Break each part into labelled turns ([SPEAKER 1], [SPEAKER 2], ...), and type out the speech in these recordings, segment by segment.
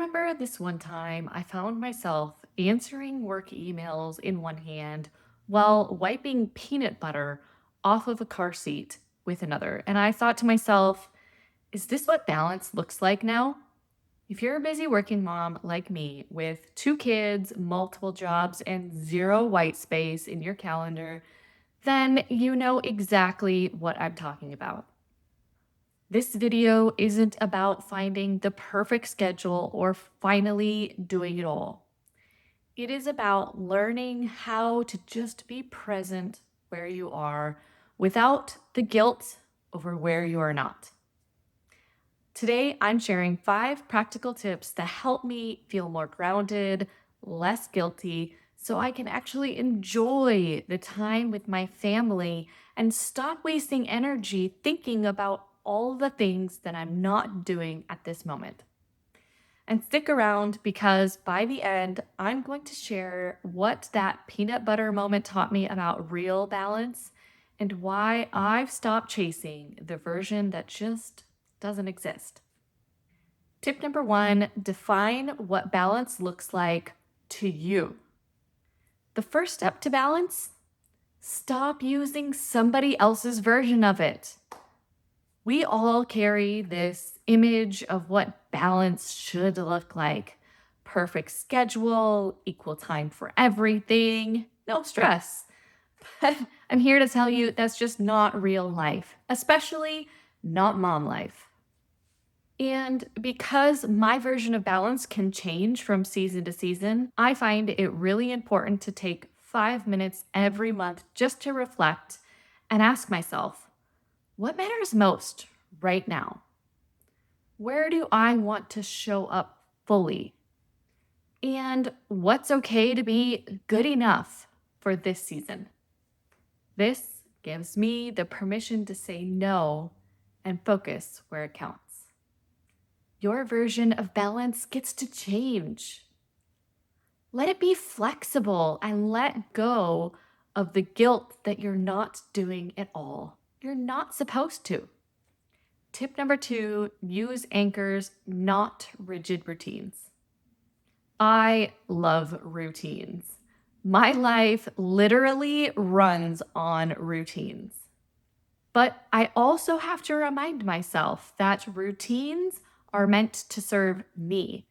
[SPEAKER 1] remember this one time I found myself answering work emails in one hand while wiping peanut butter off of a car seat with another. And I thought to myself, is this what balance looks like now? If you're a busy working mom like me with two kids, multiple jobs, and zero white space in your calendar, then you know exactly what I'm talking about. This video isn't about finding the perfect schedule or finally doing it all. It is about learning how to just be present where you are without the guilt over where you are not. Today, I'm sharing 5 practical tips that help me feel more grounded, less guilty, so I can actually enjoy the time with my family and stop wasting energy thinking about all the things that I'm not doing at this moment. And stick around because by the end, I'm going to share what that peanut butter moment taught me about real balance and why I've stopped chasing the version that just doesn't exist. Tip number 1, define what balance looks like to you. The first step to balance, stop using somebody else's version of it. We all carry this image of what balance should look like. Perfect schedule, equal time for everything, no stress. But I'm here to tell you that's just not real life, especially not mom life. And because my version of balance can change from season to season, I find it really important to take 5 minutes every month just to reflect and ask myself, what matters most right now? Where do I want to show up fully? And what's okay to be good enough for this season? This gives me the permission to say no and focus where it counts. Your version of balance gets to change. Let it be flexible and let go of the guilt that you're not doing it all. You're not supposed to. Tip number 2, use anchors, not rigid routines. I love routines. My life literally runs on routines. But I also have to remind myself that routines are meant to serve me,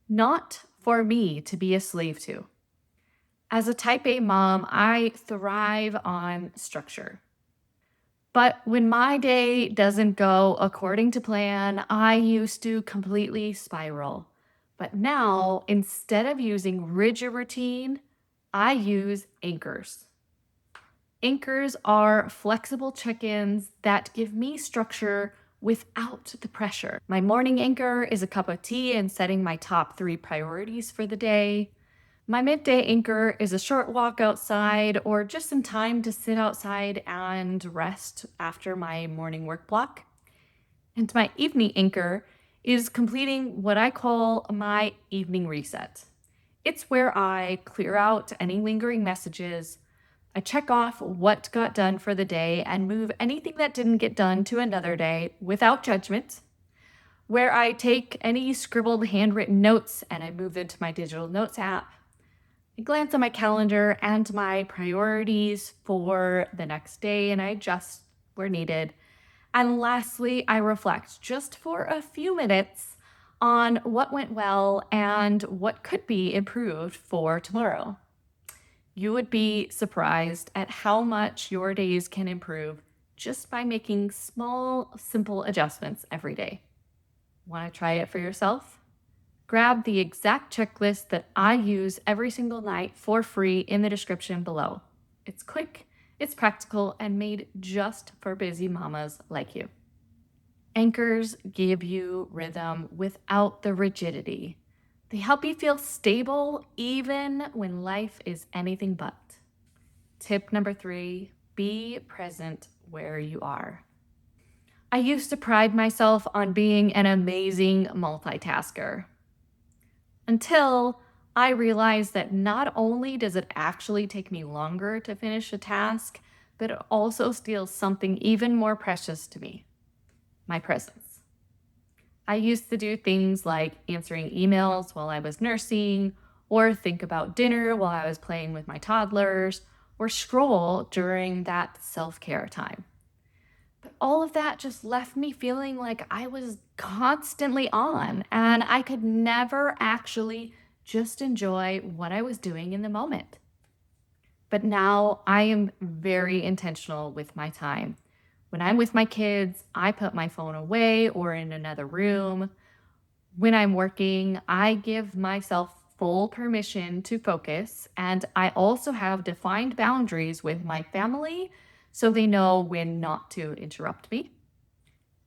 [SPEAKER 1] not for me to be a slave to. As a type A mom, I thrive on structure. But when my day doesn't go according to plan, I used to completely spiral. But now, instead of using rigid routine, I use anchors. Anchors are flexible check ins that give me structure without the pressure. My morning anchor is a cup of tea and setting my top 3 priorities for the day. My midday anchor is a short walk outside or just some time to sit outside and rest after my morning work block. And my evening anchor is completing what I call my evening reset. It's where I clear out any lingering messages, I check off what got done for the day and move anything that didn't get done to another day without judgment, where I take any scribbled handwritten notes and I move them to my digital notes app. I glance at my calendar and my priorities for the next day and I adjust where needed. And lastly, I reflect just for a few minutes on what went well and what could be improved for tomorrow. You would be surprised at how much your days can improve just by making small, simple adjustments every day. Want to try it for yourself? Grab the exact checklist that I use every single night for free in the description below. It's quick, it's practical, and made just for busy mamas like you. Anchors give you rhythm without the rigidity. They help you feel stable even when life is anything but. Tip number 3, be present where you are. I used to pride myself on being an amazing multitasker until I realized that not only does it actually take me longer to finish a task, but it also steals something even more precious to me, my presence. I used to do things like answering emails while I was nursing, or think about dinner while I was playing with my toddlers, or scroll during that self care time. But all of that just left me feeling like I was constantly on and I could never actually just enjoy what I was doing in the moment. But now I am very intentional with my time. When I'm with my kids, I put my phone away or in another room. When I'm working, I give myself full permission to focus. And I also have defined boundaries with my family so they know when not to interrupt me.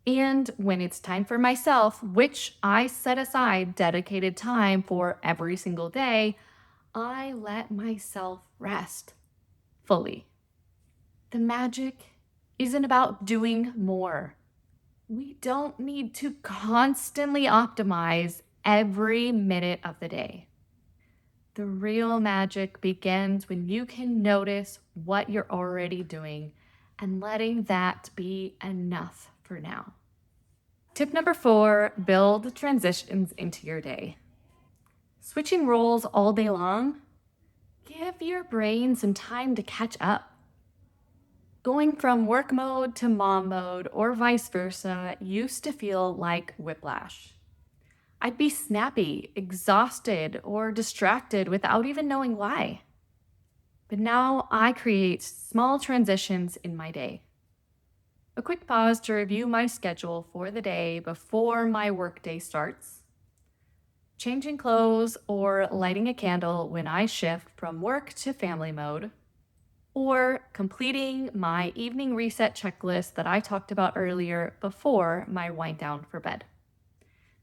[SPEAKER 1] And when it's time for myself, which I set aside dedicated time for every single day, I let myself rest fully. The magic isn't about doing more. We don't need to constantly optimize every minute of the day. The real magic begins when you can notice what you're already doing and letting that be enough for now. Tip number 4, build transitions into your day. Switching roles all day long, give your brain some time to catch up. Going from work mode to mom mode or vice versa used to feel like whiplash. I'd be snappy, exhausted, or distracted without even knowing why. But now I create small transitions in my day. A quick pause to review my schedule for the day before my workday starts. Changing clothes or lighting a candle when I shift from work to family mode. Or completing my evening reset checklist that I talked about earlier before my wind down for bed.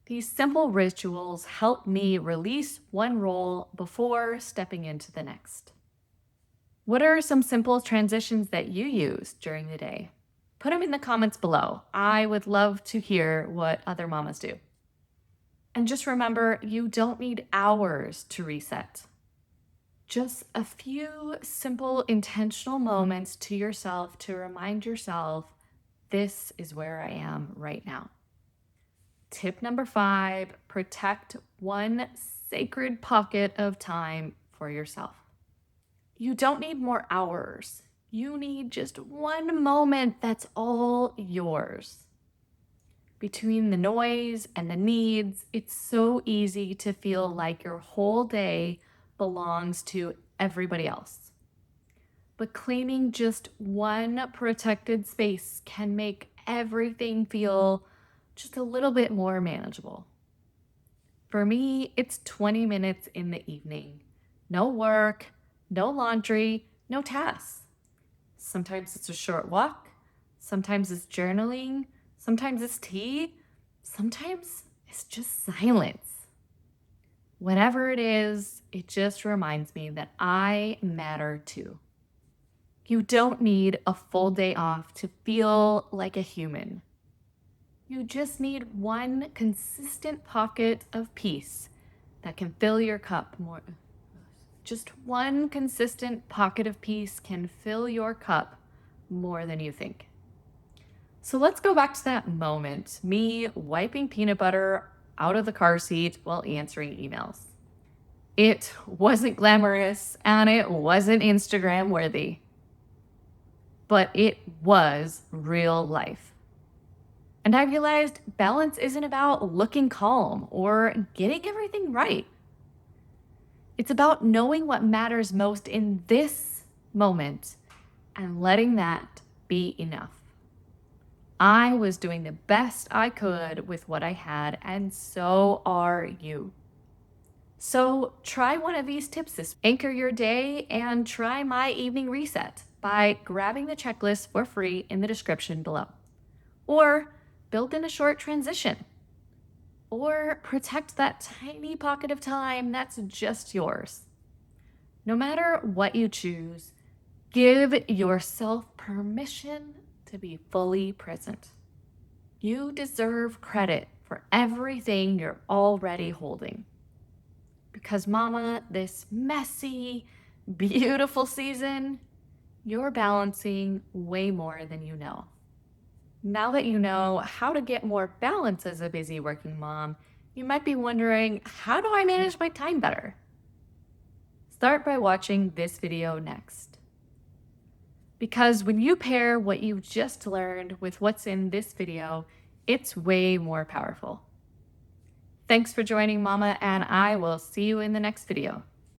[SPEAKER 1] These simple rituals help me release one role before stepping into the next. What are some simple transitions that you use during the day? Put them in the comments below. I would love to hear what other mamas do. And just remember, you don't need hours to reset. Just a few simple intentional moments to yourself to remind yourself, this is where I am right now. Tip number 5, protect one sacred pocket of time for yourself. You don't need more hours. You need just one moment that's all yours. Between the noise and the needs, it's so easy to feel like your whole day belongs to everybody else. But claiming just one protected space can make everything feel just a little bit more manageable. For me, it's 20 minutes in the evening. No work, no laundry, no tasks. Sometimes it's a short walk, sometimes it's journaling, sometimes it's tea, sometimes it's just silence. Whatever it is, it just reminds me that I matter too. You don't need a full day off to feel like a human. You just need one consistent pocket of peace that can fill your cup more. Just one consistent pocket of peace can fill your cup more than you think. So let's go back to that moment, me wiping peanut butter out of the car seat while answering emails. It wasn't glamorous and it wasn't Instagram worthy, but it was real life. And I realized balance isn't about looking calm or getting everything right. It's about knowing what matters most in this moment and letting that be enough. I was doing the best I could with what I had, and so are you. So try one of these tips this week. Anchor your day and try my evening reset by grabbing the checklist for free in the description below. Or build in a short transition. Or protect that tiny pocket of time that's just yours. No matter what you choose, give yourself permission to be fully present. You deserve credit for everything you're already holding. Because, mama, this messy, beautiful season, you're balancing way more than you know. Now that you know how to get more balance as a busy working mom, you might be wondering, how do I manage my time better? Start by watching this video next. Because when you pair what you just learned with what's in this video, it's way more powerful. Thanks for joining, Mama, and I will see you in the next video.